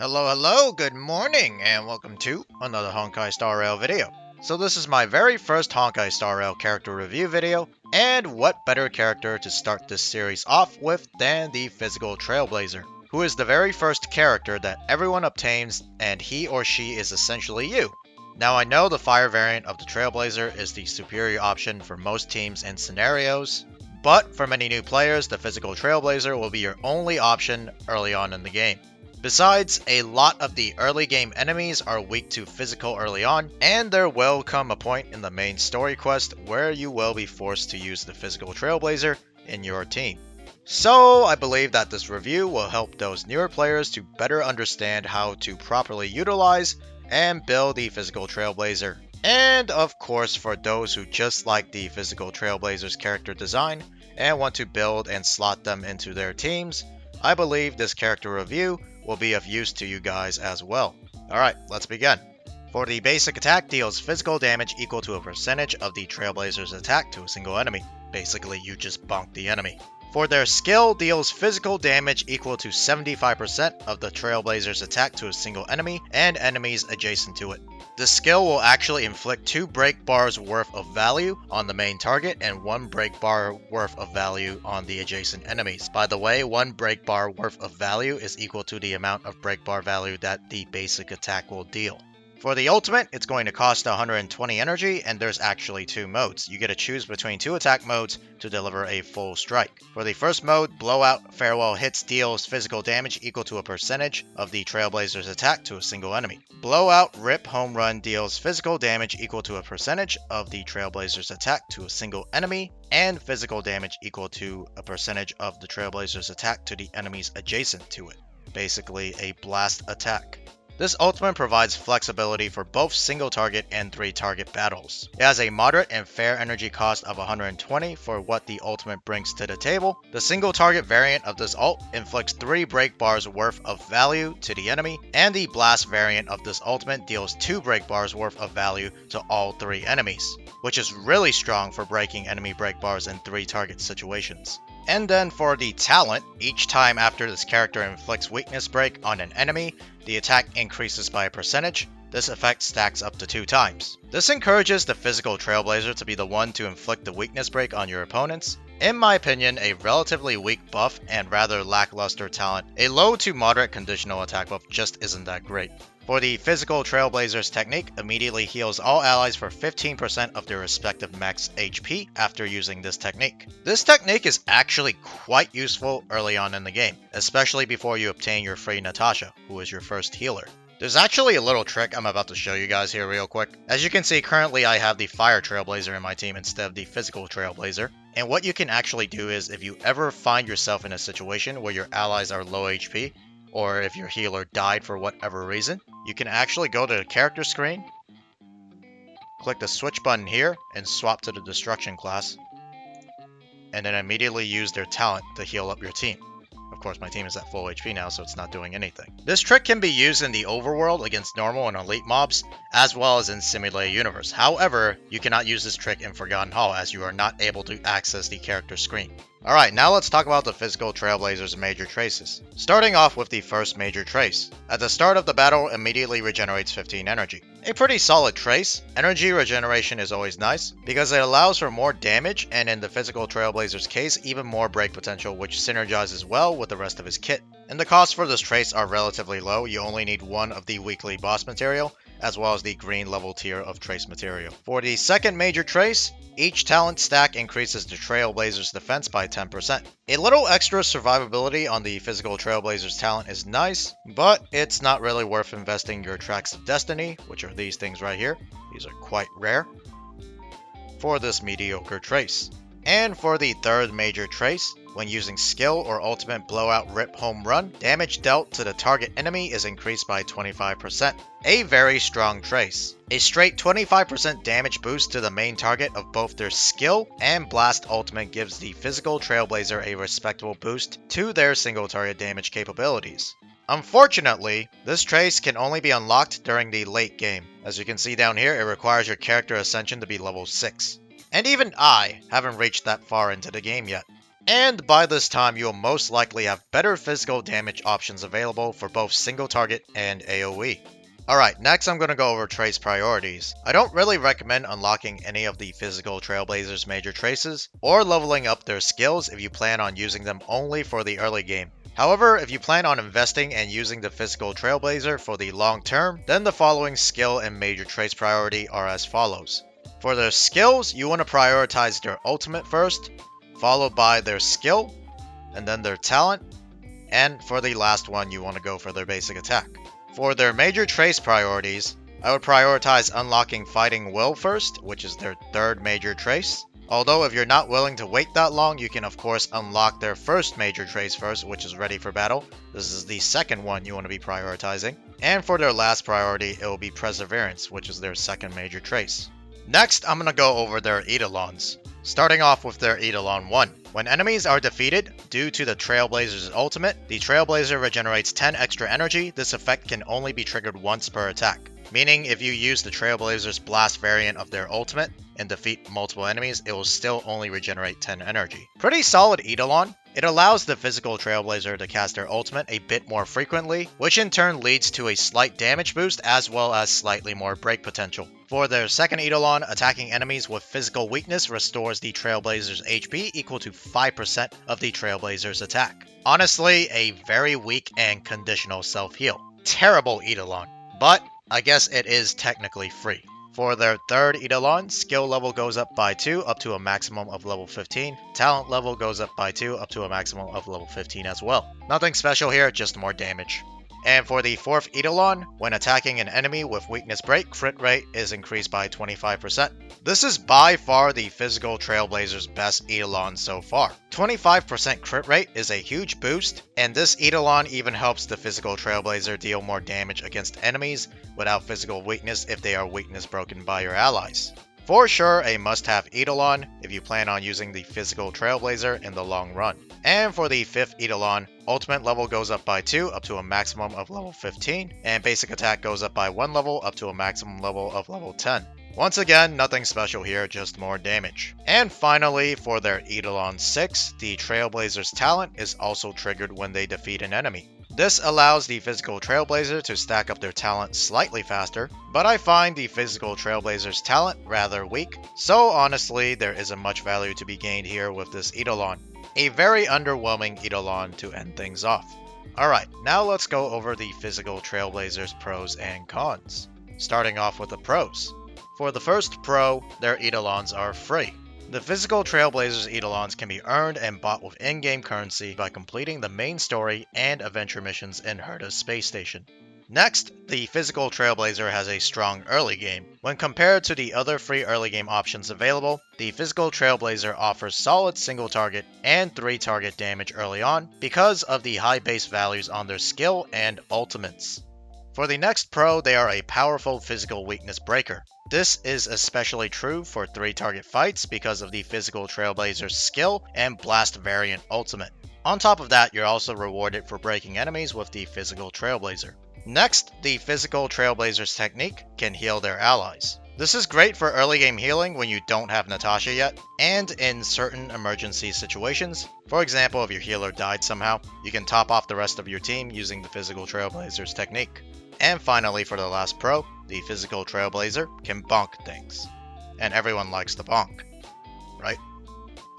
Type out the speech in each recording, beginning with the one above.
Hello, good morning, and welcome to another Honkai Star Rail video. So this is my very first Honkai Star Rail character review video, and what better character to start this series off with than the Physical Trailblazer, who is the very first character that everyone obtains, and he or she is essentially you. Now I know the fire variant of the Trailblazer is the superior option for most teams and scenarios, but for many new players, the Physical Trailblazer will be your only option early on in the game. Besides, a lot of the early game enemies are weak to physical early on, and there will come a point in the main story quest where you will be forced to use the Physical Trailblazer in your team. So I believe that this review will help those newer players to better understand how to properly utilize and build the Physical Trailblazer. And of course, for those who just like the Physical Trailblazer's character design and want to build and slot them into their teams, I believe this character review will be of use to you guys as well. Alright, let's begin. For the basic attack, deals physical damage equal to a percentage of the Trailblazer's attack to a single enemy. Basically, you just bonk the enemy. For their skill, deals physical damage equal to 75% of the Trailblazer's attack to a single enemy and enemies adjacent to it. The skill will actually inflict 2 break bars worth of value on the main target and 1 break bar worth of value on the adjacent enemies. By the way, 1 break bar worth of value is equal to the amount of break bar value that the basic attack will deal. For the ultimate, it's going to cost 120 energy, and there's actually 2 modes. You get to choose between 2 attack modes to deliver a full strike. For the first mode, Blowout Farewell Hits deals physical damage equal to a percentage of the Trailblazer's attack to a single enemy. Blowout Rip Home Run deals physical damage equal to a percentage of the Trailblazer's attack to a single enemy, and physical damage equal to a percentage of the Trailblazer's attack to the enemies adjacent to it. Basically, a blast attack. This ultimate provides flexibility for both single target and 3 target battles. It has a moderate and fair energy cost of 120 for what the ultimate brings to the table. The single target variant of this ult inflicts 3 break bars worth of value to the enemy, and the blast variant of this ultimate deals 2 break bars worth of value to all 3 enemies, which is really strong for breaking enemy break bars in 3 target situations. And then for the talent, each time after this character inflicts weakness break on an enemy, the attack increases by a percentage. This effect stacks up to 2 times. This encourages the Physical Trailblazer to be the one to inflict the weakness break on your opponents. In my opinion, a relatively weak buff and rather lackluster talent, a low to moderate conditional attack buff just isn't that great. For the Physical Trailblazer's technique, immediately heals all allies for 15% of their respective max HP after using this technique. This technique is actually quite useful early on in the game, especially before you obtain your free Natasha, who is your first healer. There's actually a little trick I'm about to show you guys here real quick. As you can see, currently I have the Fire Trailblazer in my team instead of the Physical Trailblazer. And what you can actually do is, if you ever find yourself in a situation where your allies are low HP, or if your healer died for whatever reason, you can actually go to the character screen, click the switch button here, and swap to the destruction class, and then immediately use their talent to heal up your team. Of course, my team is at full HP now, so it's not doing anything. This trick can be used in the overworld against normal and elite mobs, as well as in Simulated Universe. However, you cannot use this trick in Forgotten Hall, as you are not able to access the character screen. Alright, now let's talk about the Physical Trailblazer's major traces. Starting off with the first major trace. At the start of the battle, immediately regenerates 15 energy. A pretty solid trace. Energy regeneration is always nice, because it allows for more damage, and in the Physical Trailblazer's case, even more break potential, which synergizes well with the rest of his kit. And the costs for this trace are relatively low. You only need 1 of the weekly boss material, as well as the green level tier of trace material. For the second major trace, each talent stack increases the Trailblazer's defense by 10%. A little extra survivability on the Physical Trailblazer's talent is nice, but it's not really worth investing your Tracks of Destiny, which are these things right here. These are quite rare, for this mediocre trace. And for the third major trace, when using skill or ultimate Blowout Rip Home Run, damage dealt to the target enemy is increased by 25%. A very strong trace. A straight 25% damage boost to the main target of both their skill and blast ultimate gives the Physical Trailblazer a respectable boost to their single target damage capabilities. Unfortunately, this trace can only be unlocked during the late game. As you can see down here, it requires your character ascension to be level 6. And even I haven't reached that far into the game yet. And by this time, you'll most likely have better physical damage options available for both single target and AoE. Alright, next I'm going to go over trace priorities. I don't really recommend unlocking any of the Physical Trailblazer's major traces, or leveling up their skills if you plan on using them only for the early game. However, if you plan on investing and using the Physical Trailblazer for the long term, then the following skill and major trace priority are as follows. For their skills, you want to prioritize their ultimate first, followed by their skill, and then their talent, and for the last one, you want to go for their basic attack. For their major trace priorities, I would prioritize unlocking Fighting Will first, which is their third major trace. Although if you're not willing to wait that long, you can of course unlock their first major trace first, which is Ready for Battle. This is the second one you want to be prioritizing. And for their last priority, it will be Perseverance, which is their second major trace. Next, I'm going to go over their eidolons. Starting off with their Eidolon 1. When enemies are defeated, due to the Trailblazer's ultimate, the Trailblazer regenerates 10 extra energy. This effect can only be triggered once per attack. Meaning, if you use the Trailblazer's blast variant of their ultimate and defeat multiple enemies, it will still only regenerate 10 energy. Pretty solid Eidolon. It allows the Physical Trailblazer to cast their ultimate a bit more frequently, which in turn leads to a slight damage boost as well as slightly more break potential. For their second Eidolon, attacking enemies with physical weakness restores the Trailblazer's HP equal to 5% of the Trailblazer's attack. Honestly, a very weak and conditional self-heal. Terrible Eidolon, but I guess it is technically free. For their third Eidolon, skill level goes up by 2 up to a maximum of level 15. Talent level goes up by 2 up to a maximum of level 15 as well. Nothing special here, just more damage. And for the fourth Eidolon, when attacking an enemy with weakness break, crit rate is increased by 25%. This is by far the Physical Trailblazer's best Eidolon so far. 25% crit rate is a huge boost, and this Eidolon even helps the Physical Trailblazer deal more damage against enemies without physical weakness if they are weakness broken by your allies. For sure a must-have Eidolon if you plan on using the Physical Trailblazer in the long run. And for the fifth Eidolon, ultimate level goes up by 2 up to a maximum of level 15, and basic attack goes up by 1 level up to a maximum level of level 10. Once again, nothing special here, just more damage. And finally, for their Eidolon 6, the Trailblazer's talent is also triggered when they defeat an enemy. This allows the Physical Trailblazer to stack up their talent slightly faster, but I find the Physical Trailblazer's talent rather weak, so honestly there isn't much value to be gained here with this Eidolon. A very underwhelming Eidolon to end things off. Alright, now let's go over the Physical Trailblazer's pros and cons. Starting off with the pros. For the first pro, their Eidolons are free. The Physical Trailblazer's Eidolons can be earned and bought with in-game currency by completing the main story and adventure missions in Herta's space station. Next, the Physical Trailblazer has a strong early game. When compared to the other free early game options available, the Physical Trailblazer offers solid single target and 3 target damage early on because of the high base values on their skill and ultimates. For the next pro, they are a powerful physical weakness breaker. This is especially true for 3 target fights because of the Physical Trailblazer's skill and blast variant ultimate. On top of that, you're also rewarded for breaking enemies with the Physical Trailblazer. Next, the Physical Trailblazer's technique can heal their allies. This is great for early game healing when you don't have Natasha yet, and in certain emergency situations. For example, if your healer died somehow, you can top off the rest of your team using the Physical Trailblazer's technique. And finally, for the last pro, the Physical Trailblazer can bonk things. And everyone likes to bonk, right?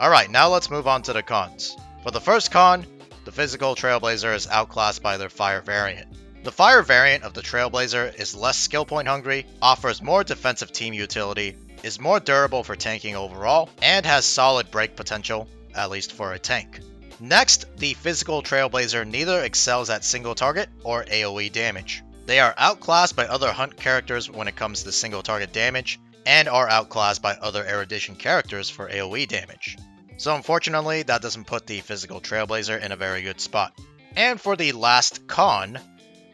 Alright, now let's move on to the cons. For the first con, the Physical Trailblazer is outclassed by their fire variant. The fire variant of the Trailblazer is less skill point hungry, offers more defensive team utility, is more durable for tanking overall, and has solid break potential, at least for a tank. Next, the Physical Trailblazer neither excels at single target or AoE damage. They are outclassed by other hunt characters when it comes to single target damage, and are outclassed by other erudition characters for AoE damage. So unfortunately, that doesn't put the Physical Trailblazer in a very good spot. And for the last con,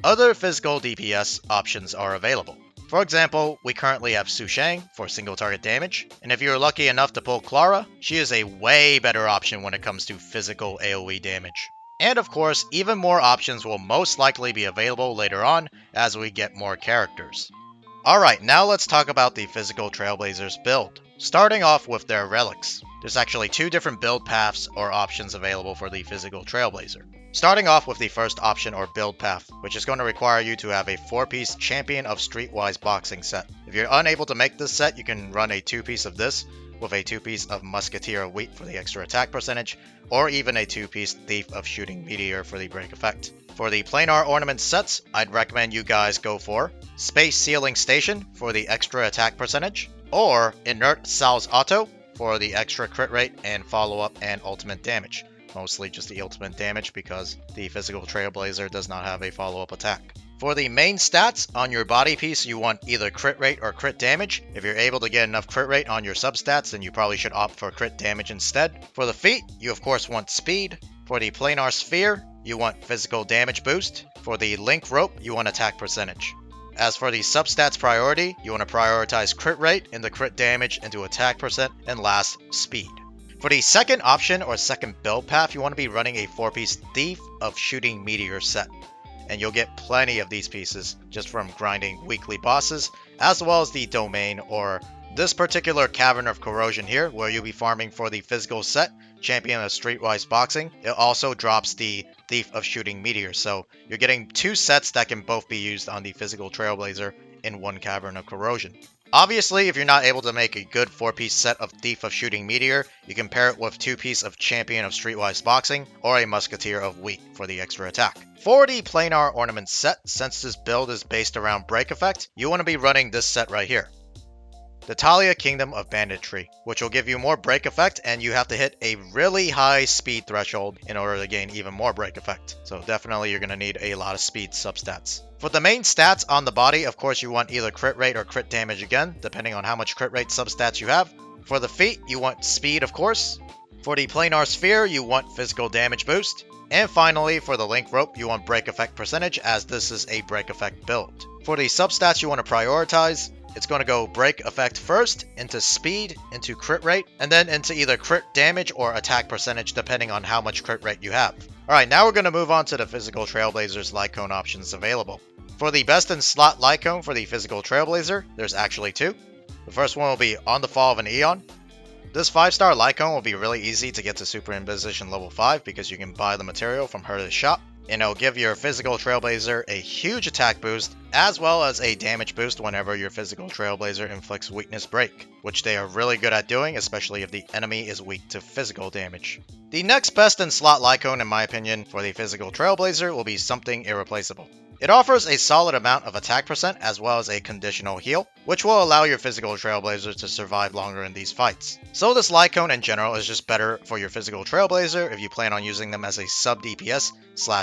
other physical DPS options are available. For example, we currently have Su Shang for single target damage, and if you're lucky enough to pull Clara, she is a way better option when it comes to physical AoE damage. And of course, even more options will most likely be available later on as we get more characters. Alright, now let's talk about the Physical Trailblazer's build. Starting off with their relics. There's actually 2 different build paths or options available for the Physical Trailblazer. Starting off with the first option or build path, which is going to require you to have a 4-piece Champion of Streetwise Boxing set. If you're unable to make this set, you can run a 2-piece of this with a 2-piece of Musketeer of Wheat for the extra attack percentage, or even a 2-piece Thief of Shooting Meteor for the break effect. For the Planar Ornament sets, I'd recommend you guys go for Space Sealing Station for the extra attack percentage, or Inert Sal's Auto for the extra crit rate and follow-up and ultimate damage. Mostly just the ultimate damage because the Physical Trailblazer does not have a follow-up attack. For the main stats, on your body piece you want either crit rate or crit damage. If you're able to get enough crit rate on your substats, then you probably should opt for crit damage instead. For the feet, you of course want speed. For the Planar Sphere, you want physical damage boost. For the Link Rope, you want attack percentage. As for the substats priority, you want to prioritize crit rate into crit damage into attack percent, and last, speed. For the second option or second build path, you want to be running a 4-piece Thief of Shooting Meteor set. And you'll get plenty of these pieces just from grinding weekly bosses, as well as the domain or this particular Cavern of Corrosion here, where you'll be farming for the physical set, Champion of Streetwise Boxing. It also drops the Thief of Shooting Meteor, so you're getting 2 sets that can both be used on the Physical Trailblazer in one Cavern of Corrosion. Obviously, if you're not able to make a good 4-piece set of Thief of Shooting Meteor, you can pair it with 2-piece of Champion of Streetwise Boxing or a Musketeer of Wheat for the extra attack. For the Planar Ornament set, since this build is based around break effect, you want to be running this set right here. The Talia Kingdom of Banditry, which will give you more break effect, and you have to hit a really high speed threshold in order to gain even more break effect. So definitely you're going to need a lot of speed substats. For the main stats on the body, of course you want either crit rate or crit damage again, depending on how much crit rate substats you have. For the feet, you want speed of course. For the Planar Sphere, you want physical damage boost. And finally, for the Link Rope, you want break effect percentage, as this is a break effect build. For the substats you want to prioritize, it's going to go break effect first, into speed, into crit rate, and then into either crit damage or attack percentage depending on how much crit rate you have. Alright, now we're going to move on to the Physical Trailblazer's light cone options available. For the best in slot light cone for the Physical Trailblazer, there's actually 2. The first one will be On the Fall of an Aeon. This 5-star light cone will be really easy to get to Super Imposition level 5 because you can buy the material from her shop. And it'll give your Physical Trailblazer a huge attack boost, as well as a damage boost whenever your Physical Trailblazer inflicts Weakness Break, which they are really good at doing, especially if the enemy is weak to physical damage. The next best in slot Lycone, in my opinion, for the Physical Trailblazer will be Something Irreplaceable. It offers a solid amount of attack percent as well as a conditional heal, which will allow your Physical Trailblazer to survive longer in these fights. So this Lycone in general is just better for your Physical Trailblazer if you plan on using them as a sub DPS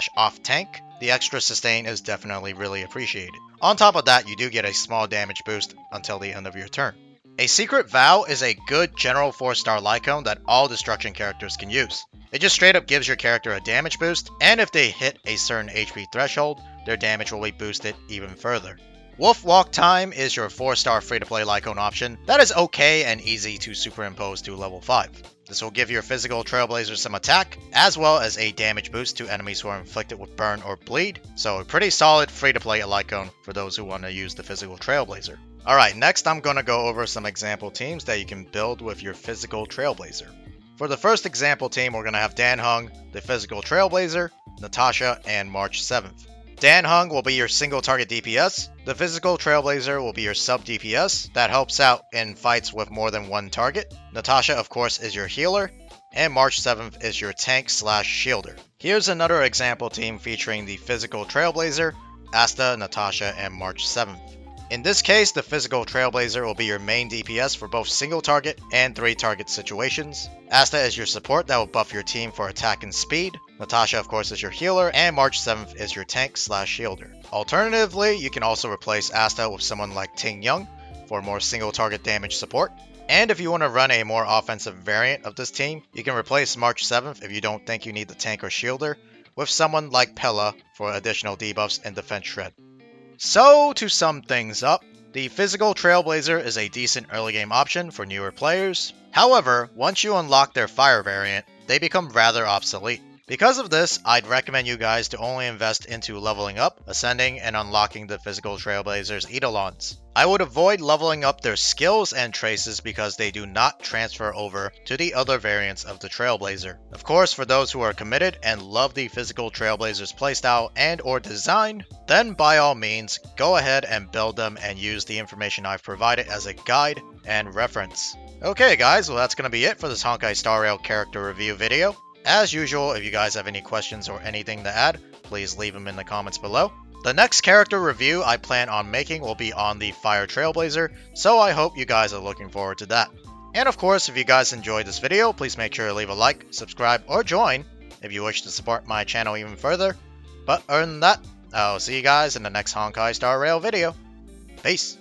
/ off tank. The extra sustain is definitely really appreciated. On top of that, you do get a small damage boost until the end of your turn. A Secret Vow is a good general 4-star Lycone that all destruction characters can use. It just straight up gives your character a damage boost, and if they hit a certain HP threshold, their damage will be boosted even further. Wolf Walk Time is your 4-star free-to-play Lycone option that is okay and easy to superimpose to level 5. This will give your Physical Trailblazer some attack, as well as a damage boost to enemies who are inflicted with burn or bleed, so a pretty solid free-to-play Lycone for those who want to use the Physical Trailblazer. Alright, next I'm going to go over some example teams that you can build with your Physical Trailblazer. For the first example team, we're going to have Dan Hung, the Physical Trailblazer, Natasha, and March 7th. Dan Hung will be your single target DPS. The Physical Trailblazer will be your sub DPS that helps out in fights with more than one target. Natasha, of course, is your healer. And March 7th is your tank / shielder. Here's another example team featuring the Physical Trailblazer, Asta, Natasha, and March 7th. In this case, the Physical Trailblazer will be your main DPS for both single target and 3 target situations. Asta is your support that will buff your team for attack and speed. Natasha, of course, is your healer, and March 7th is your tank / shielder. Alternatively, you can also replace Asta with someone like Ting Young for more single target damage support. And if you want to run a more offensive variant of this team, you can replace March 7th if you don't think you need the tank or shielder with someone like Pella for additional debuffs and defense shred. So, to sum things up, the Physical Trailblazer is a decent early game option for newer players. However, once you unlock their fire variant, they become rather obsolete, Because of this, I'd recommend you guys to only invest into leveling up, ascending, and unlocking the Physical Trailblazer's eidolons. I would avoid leveling up their skills and traces because they do not transfer over to the other variants of the Trailblazer. Of course, for those who are committed and love the Physical Trailblazer's playstyle and or design, then by all means, go ahead and build them and use the information I've provided as a guide and reference. Okay guys, well that's going to be it for this Honkai Star Rail character review video. As usual, if you guys have any questions or anything to add, please leave them in the comments below. The next character review I plan on making will be on the Fire Trailblazer, so I hope you guys are looking forward to that. And of course, if you guys enjoyed this video, please make sure to leave a like, subscribe, or join if you wish to support my channel even further. But other than that, I'll see you guys in the next Honkai Star Rail video. Peace!